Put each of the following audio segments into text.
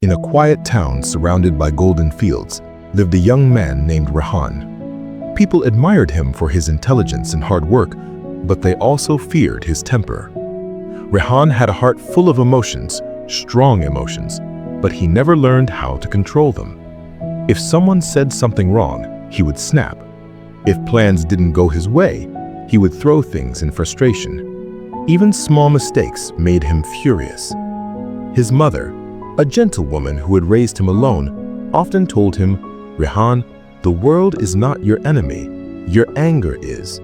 In a quiet town surrounded by golden fields lived a young man named Rehan. People admired him for his intelligence and hard work, but they also feared his temper. Rehan had a heart full of emotions, strong emotions, but he never learned how to control them. If someone said something wrong, he would snap. If plans didn't go his way, he would throw things in frustration. Even small mistakes made him furious. His mother, a gentle woman who had raised him alone, often told him, "Rehan, the world is not your enemy, your anger is."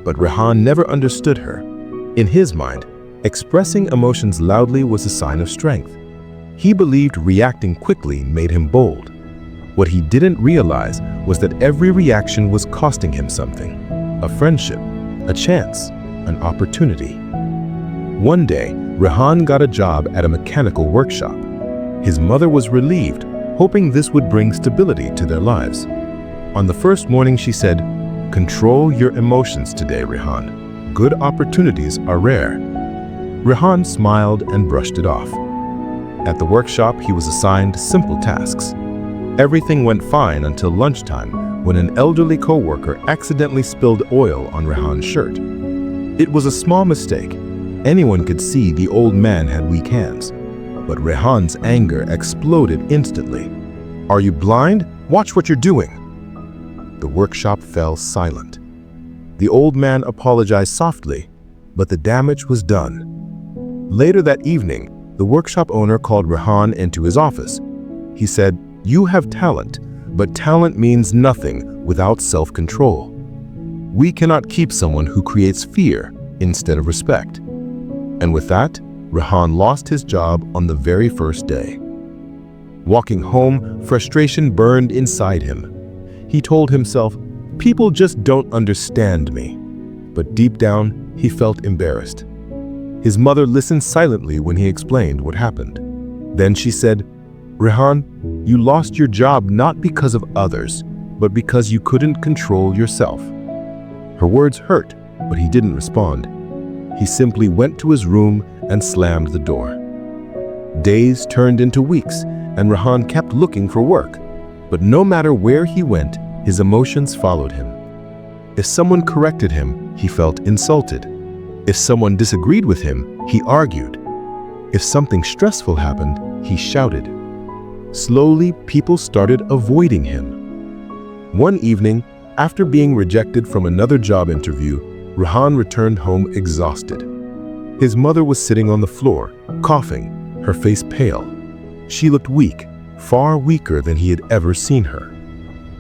But Rehan never understood her. In his mind, expressing emotions loudly was a sign of strength. He believed reacting quickly made him bold. What he didn't realize was that every reaction was costing him something: a friendship, a chance, an opportunity. One day, Rehan got a job at a mechanical workshop. His mother was relieved, hoping this would bring stability to their lives. On the first morning, she said, "Control your emotions today, Rehan. Good opportunities are rare." Rehan smiled and brushed it off. At the workshop, he was assigned simple tasks. Everything went fine until lunchtime, when an elderly coworker accidentally spilled oil on Rehan's shirt. It was a small mistake. Anyone could see the old man had weak hands. But Rehan's anger exploded instantly. "Are you blind? Watch what you're doing." The workshop fell silent. The old man apologized softly, but the damage was done. Later that evening, the workshop owner called Rehan into his office. He said, "You have talent, but talent means nothing without self-control. We cannot keep someone who creates fear instead of respect." And with that, Rehan lost his job on the very first day. Walking home, frustration burned inside him. He told himself, "People just don't understand me." But deep down, he felt embarrassed. His mother listened silently when he explained what happened. Then she said, "Rehan, you lost your job not because of others, but because you couldn't control yourself." Her words hurt, but he didn't respond. He simply went to his room and slammed the door. Days turned into weeks, and Rehan kept looking for work. But no matter where he went, his emotions followed him. If someone corrected him, he felt insulted. If someone disagreed with him, he argued. If something stressful happened, he shouted. Slowly, people started avoiding him. One evening, after being rejected from another job interview, Rehan returned home exhausted. His mother was sitting on the floor, coughing, her face pale. She looked weak, far weaker than he had ever seen her.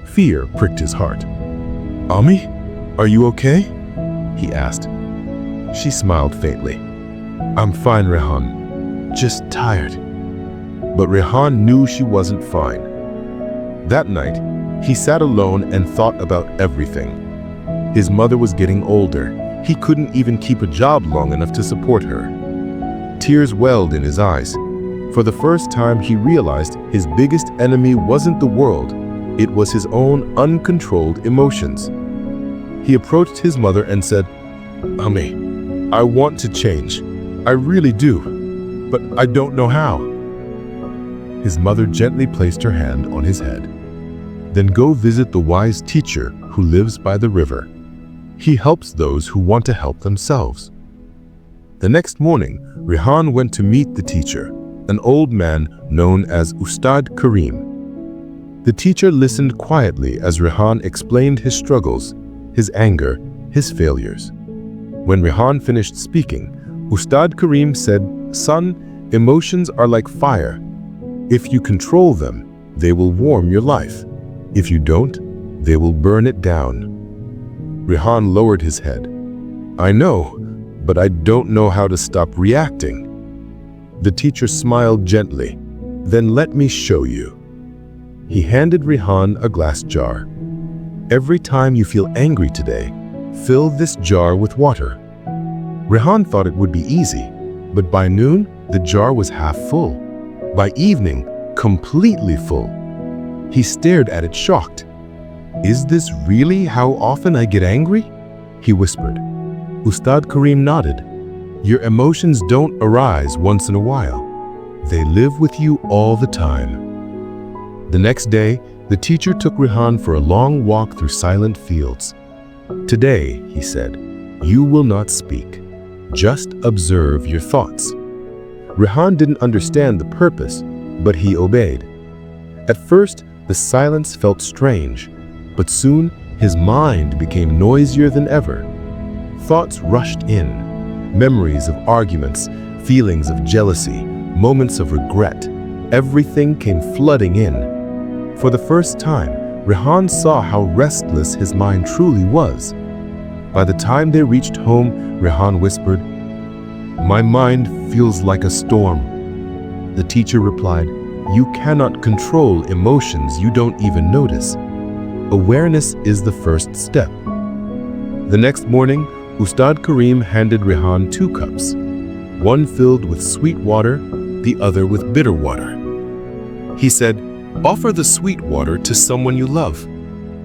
Fear pricked his heart. "Ami, are you okay?" he asked. She smiled faintly. "I'm fine, Rehan. Just tired." But Rehan knew she wasn't fine. That night, he sat alone and thought about everything. His mother was getting older. He couldn't even keep a job long enough to support her. Tears welled in his eyes. For the first time, he realized his biggest enemy wasn't the world. It was his own uncontrolled emotions. He approached his mother and said, "Ami, I want to change. I really do, but I don't know how." His mother gently placed her hand on his head. "Then go visit the wise teacher who lives by the river. He helps those who want to help themselves." The next morning, Rehan went to meet the teacher, an old man known as Ustad Karim. The teacher listened quietly as Rehan explained his struggles, his anger, his failures. When Rehan finished speaking, Ustad Karim said, "Son, emotions are like fire. If you control them, they will warm your life. If you don't, they will burn it down." Rehan lowered his head. "I know, but I don't know how to stop reacting." The teacher smiled gently. "Then let me show you." He handed Rehan a glass jar. "Every time you feel angry today, fill this jar with water." Rehan thought it would be easy, but by noon, the jar was half full. By evening, completely full. He stared at it shocked. "Is this really how often I get angry?" he whispered. Ustad Karim nodded. "Your emotions don't arise once in a while. They live with you all the time. The next day, the teacher took Rehan for a long walk through silent fields. Today, he said, you will not speak. Just observe your thoughts. Rehan didn't understand the purpose, but he obeyed. At first, the silence felt strange, but soon his mind became noisier than ever. Thoughts rushed in, memories of arguments, feelings of jealousy, moments of regret. Everything came flooding in. For the first time, Rehan saw how restless his mind truly was. By the time they reached home, Rehan whispered, "My mind feels like a storm." The teacher replied, "You cannot control emotions you don't even notice. Awareness is the first step." The next morning, Ustad Karim handed Rehan 2 cups, one filled with sweet water, the other with bitter water. He said, "Offer the sweet water to someone you love,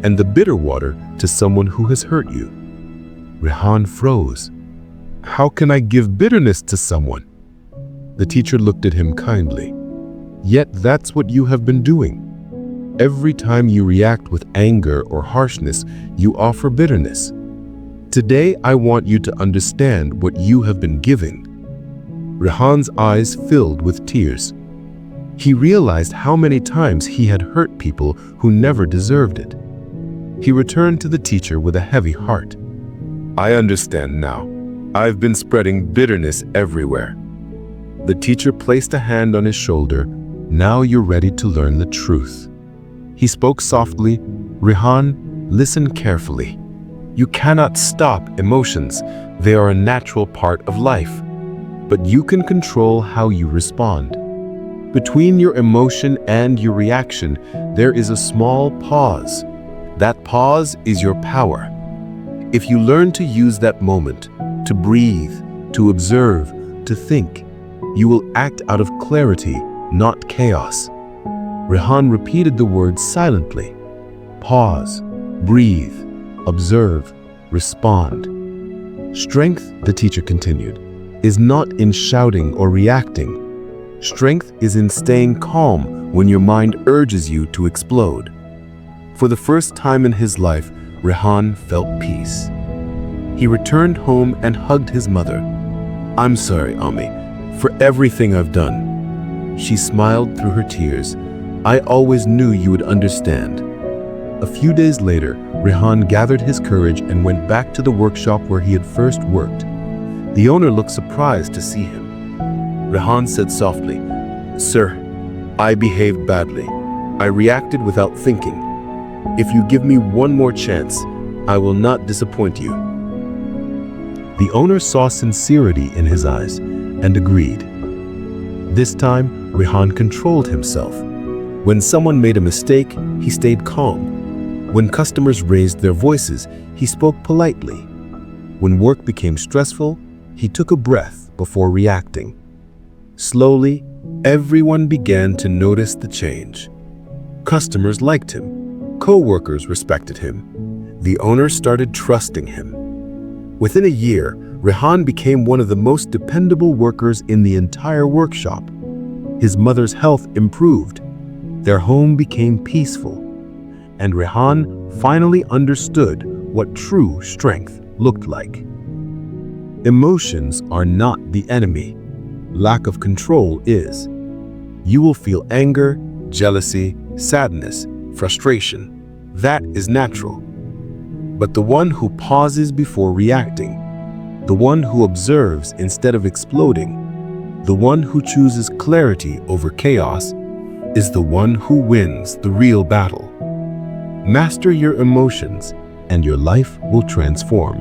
and the bitter water to someone who has hurt you." Rehan froze. "How can I give bitterness to someone?" The teacher looked at him kindly. "Yet that's what you have been doing. Every time you react with anger or harshness, you offer bitterness. Today, I want you to understand what you have been giving." Rehan's eyes filled with tears. He realized how many times he had hurt people who never deserved it. He returned to the teacher with a heavy heart. "I understand now. I've been spreading bitterness everywhere." The teacher placed a hand on his shoulder. "Now you're ready to learn the truth." He spoke softly, "Rehan, listen carefully. You cannot stop emotions. They are a natural part of life. But you can control how you respond. Between your emotion and your reaction, there is a small pause. That pause is your power. If you learn to use that moment, to breathe, to observe, to think, you will act out of clarity, not chaos." Rehan repeated the words silently. Pause, breathe, observe, respond. Strength, the teacher continued, is not in shouting or reacting. Strength is in staying calm when your mind urges you to explode. For the first time in his life, Rehan felt peace. He returned home and hugged his mother. "I'm sorry, Ami, for everything I've done." She smiled through her tears. "I always knew you would understand." A few days later, Rehan gathered his courage and went back to the workshop where he had first worked. The owner looked surprised to see him. Rehan said softly, "Sir, I behaved badly. I reacted without thinking. If you give me one more chance, I will not disappoint you." The owner saw sincerity in his eyes and agreed. This time, Rehan controlled himself. When someone made a mistake, he stayed calm. When customers raised their voices, he spoke politely. When work became stressful, he took a breath before reacting. Slowly, everyone began to notice the change. Customers liked him. Co-workers respected him. The owner started trusting him. Within a year, Rehan became one of the most dependable workers in the entire workshop. His mother's health improved. Their home became peaceful. And Rehan finally understood what true strength looked like. Emotions are not the enemy. Lack of control is. You will feel anger, jealousy, sadness, frustration. That is natural. But the one who pauses before reacting, the one who observes instead of exploding, the one who chooses clarity over chaos, is the one who wins the real battle. Master your emotions, and your life will transform.